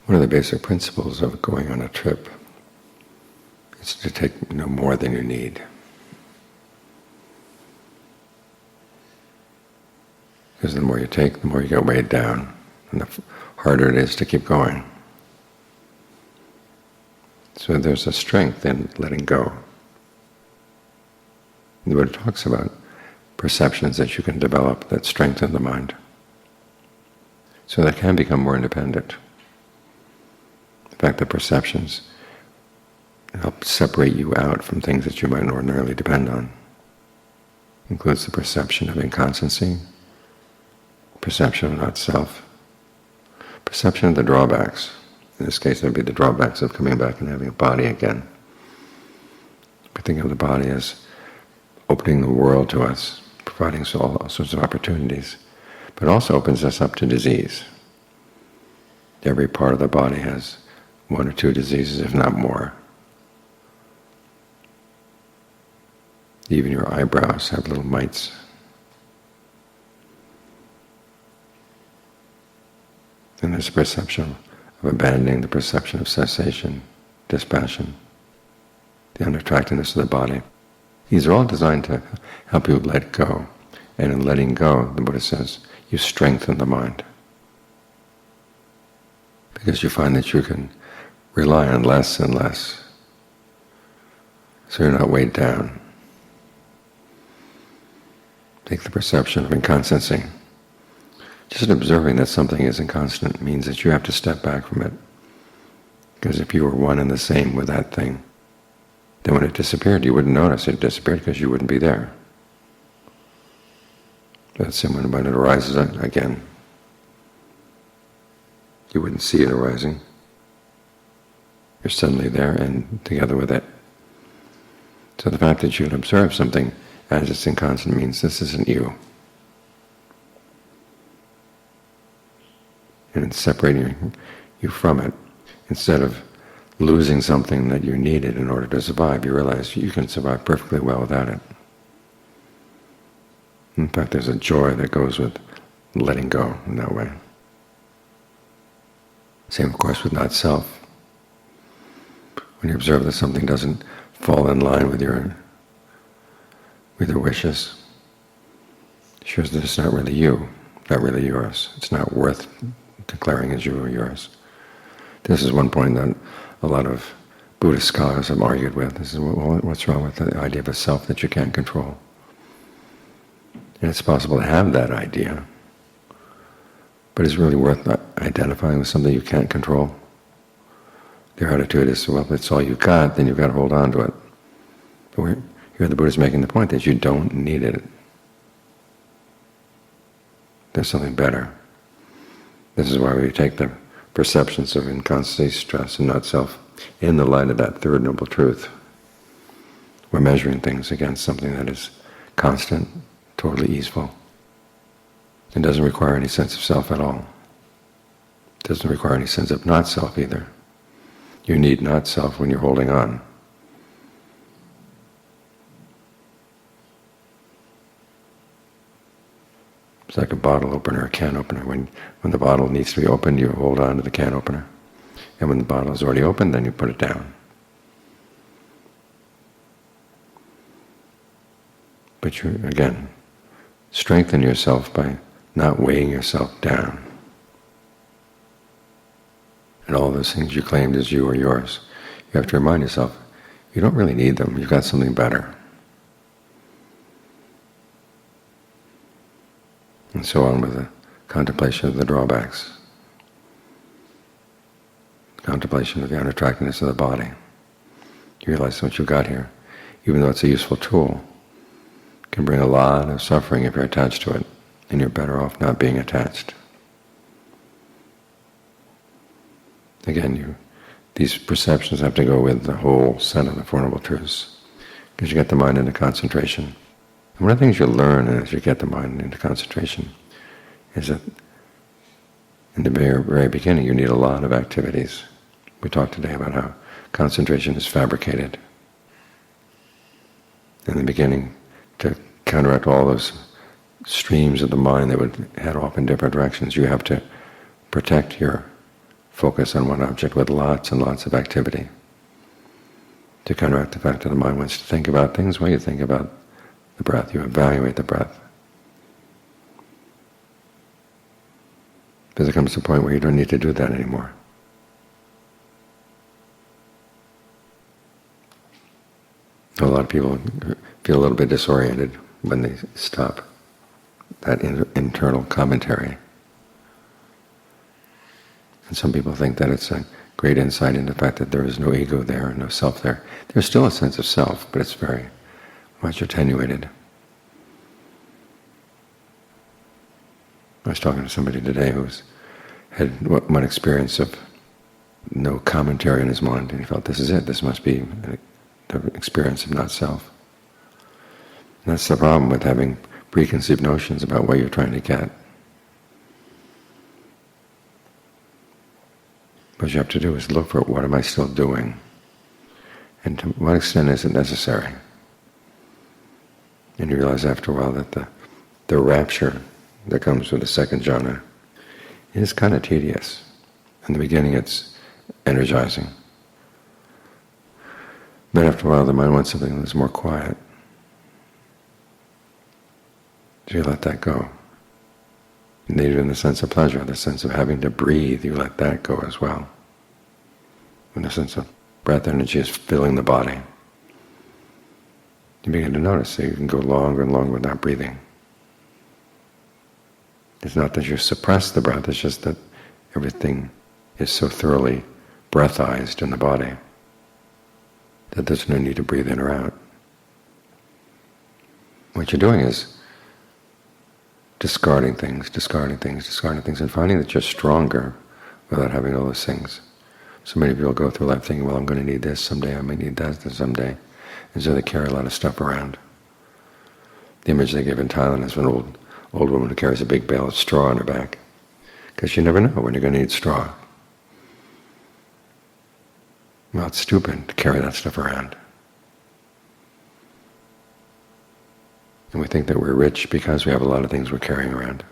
One of the basic principles of going on a trip is to take no more than you need. Because the more you take, the more you get weighed down, and the harder it is to keep going. So there's a strength in letting go. The Buddha talks about perceptions that you can develop that strengthen the mind, so that it can become more independent. In fact, the perceptions help separate you out from things that you might ordinarily depend on. It includes the perception of inconstancy, perception of not-self, perception of the drawbacks. In this case, that would be the drawbacks of coming back and having a body again. We think of the body as opening the world to us, providing all sorts of opportunities, but also opens us up to disease. Every part of the body has one or two diseases, if not more. Even your eyebrows have little mites. And there's a perception of abandoning, the perception of cessation, dispassion, the unattractiveness of the body. These are all designed to help you let go. And in letting go, the Buddha says, you strengthen the mind. Because you find that you can rely on less and less. So you're not weighed down. Take the perception of inconstancy. Just observing that something is inconstant means that you have to step back from it. Because if you were one and the same with that thing, then when it disappeared, you wouldn't notice it disappeared because you wouldn't be there. That's similar when it arises again. You wouldn't see it arising. You're suddenly there and together with it. So the fact that you can observe something as it's inconstant means this isn't you. And it's separating you from it. Instead of losing something that you needed in order to survive, you realize you can survive perfectly well without it. In fact, there's a joy that goes with letting go in that way. Same, of course, with not-self. When you observe that something doesn't fall in line with your wishes, it shows that it's not really you, not really yours. It's not worth declaring as you or yours. This is one point that a lot of Buddhist scholars have argued with. This is what's wrong with the idea of a self that you can't control. And it's possible to have that idea, but is it really worth identifying with something you can't control? Their attitude is, well, if it's all you've got, then you've got to hold on to it. But here the Buddha's making the point that you don't need it. There's something better. This is why we take the perceptions of inconstancy, stress, and not-self in the light of that third noble truth. We're measuring things against something that is constant, totally easeful. It doesn't require any sense of self at all. It doesn't require any sense of not-self either. You need not-self when you're holding on. It's like a bottle opener, a can opener. When the bottle needs to be opened, you hold on to the can opener. And when the bottle is already opened, then you put it down. But you, again, strengthen yourself by not weighing yourself down. And all those things you claimed as you or yours, you have to remind yourself, you don't really need them, you've got something better. And so on with the contemplation of the drawbacks, contemplation of the unattractiveness of the body. You realize what you've got here, even though it's a useful tool, can bring a lot of suffering if you're attached to it, and you're better off not being attached. Again, these perceptions have to go with the whole set of the Four Noble Truths, because you get the mind into concentration. And one of the things you learn as you get the mind into concentration is that in the very beginning you need a lot of activities. We talked today about how concentration is fabricated. In the beginning, to counteract all those streams of the mind that would head off in different directions, you have to protect your focus on one object with lots and lots of activity. To counteract the fact that the mind wants to think about things, well, you think about the breath, you evaluate the breath. Because there comes a point where you don't need to do that anymore. A lot of people feel a little bit disoriented when they stop that internal commentary. And some people think that it's a great insight into the fact that there is no ego there and no self there. There's still a sense of self, but it's very much attenuated. I was talking to somebody today who had one experience of no commentary in his mind, and he felt, this is it, this must be the experience of not self. And that's the problem with having preconceived notions about what you're trying to get. What you have to do is look for what am I still doing, and to what extent is it necessary. And you realize after a while that the rapture that comes with the second jhana is kind of tedious. In the beginning it's energizing. But after a while the mind wants something that's more quiet. So you let that go. And even the sense of pleasure, the sense of having to breathe, you let that go as well. When the sense of breath energy is filling the body, you begin to notice that you can go longer and longer without breathing. It's not that you suppress the breath, it's just that everything is so thoroughly breathized in the body that there's no need to breathe in or out. What you're doing is discarding things, and finding that you're stronger without having all those things. So many people go through life thinking, well, I'm going to need this someday, I might need that someday. And so they carry a lot of stuff around. The image they give in Thailand is an old woman who carries a big bale of straw on her back, because you never know when you're going to need straw. Well, it's stupid to carry that stuff around. And we think that we're rich because we have a lot of things we're carrying around.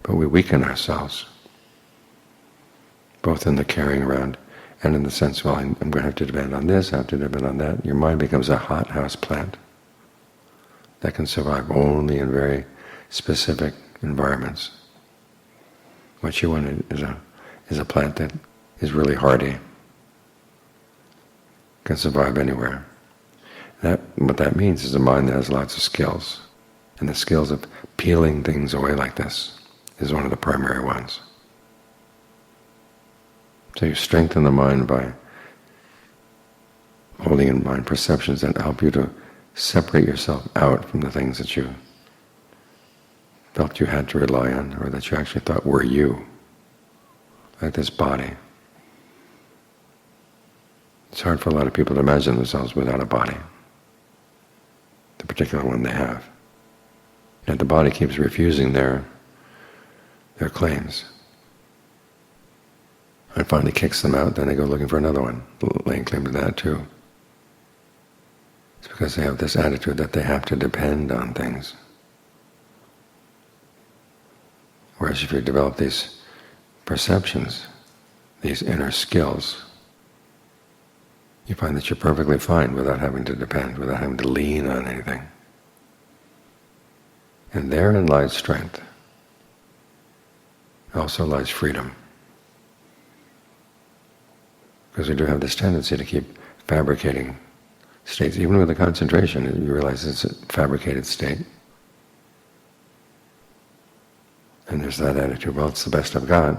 But we weaken ourselves, both in the carrying around and in the sense, well, I'm going to have to depend on this, I have to depend on that. Your mind becomes a hothouse plant that can survive only in very specific environments. What you want is a plant that is really hardy, can survive anywhere. What that means is a mind that has lots of skills. And the skills of peeling things away like this is one of the primary ones. So you strengthen the mind by holding in mind perceptions that help you to separate yourself out from the things that you felt you had to rely on, or that you actually thought were you, like this body. It's hard for a lot of people to imagine themselves without a body, the particular one they have. And the body keeps refusing their claims. And finally kicks them out, then they go looking for another one, laying claim to that too. It's because they have this attitude that they have to depend on things. Whereas if you develop these perceptions, these inner skills, you find that you're perfectly fine without having to depend, without having to lean on anything. And therein lies strength. Also lies freedom. Because we do have this tendency to keep fabricating states. Even with the concentration, you realize it's a fabricated state. And there's that attitude, well, it's the best I've got,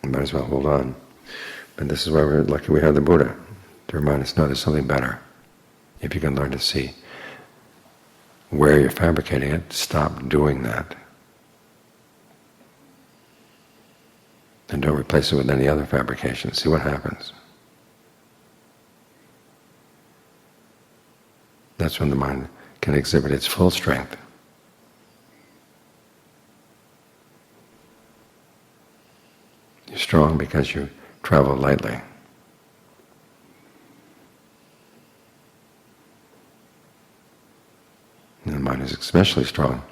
I might as well hold on. But this is why we're lucky we have the Buddha, to remind us, no, there's something better. If you can learn to see where you're fabricating it, stop doing that. And don't replace it with any other fabrication. See what happens. That's when the mind can exhibit its full strength. You're strong because you travel lightly. And the mind is especially strong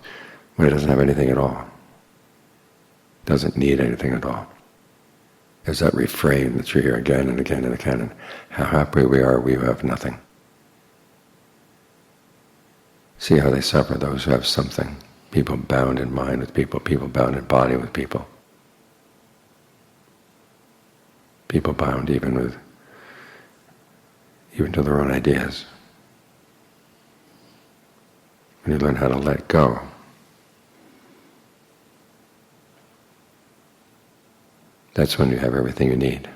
when it doesn't have anything at all. Doesn't need anything at all. There's that refrain that you hear again and again and again, and how happy we are we who have nothing. See how they suffer, those who have something. People bound in mind with people, people bound in body with people. People bound even to their own ideas. When you learn how to let go, that's when you have everything you need.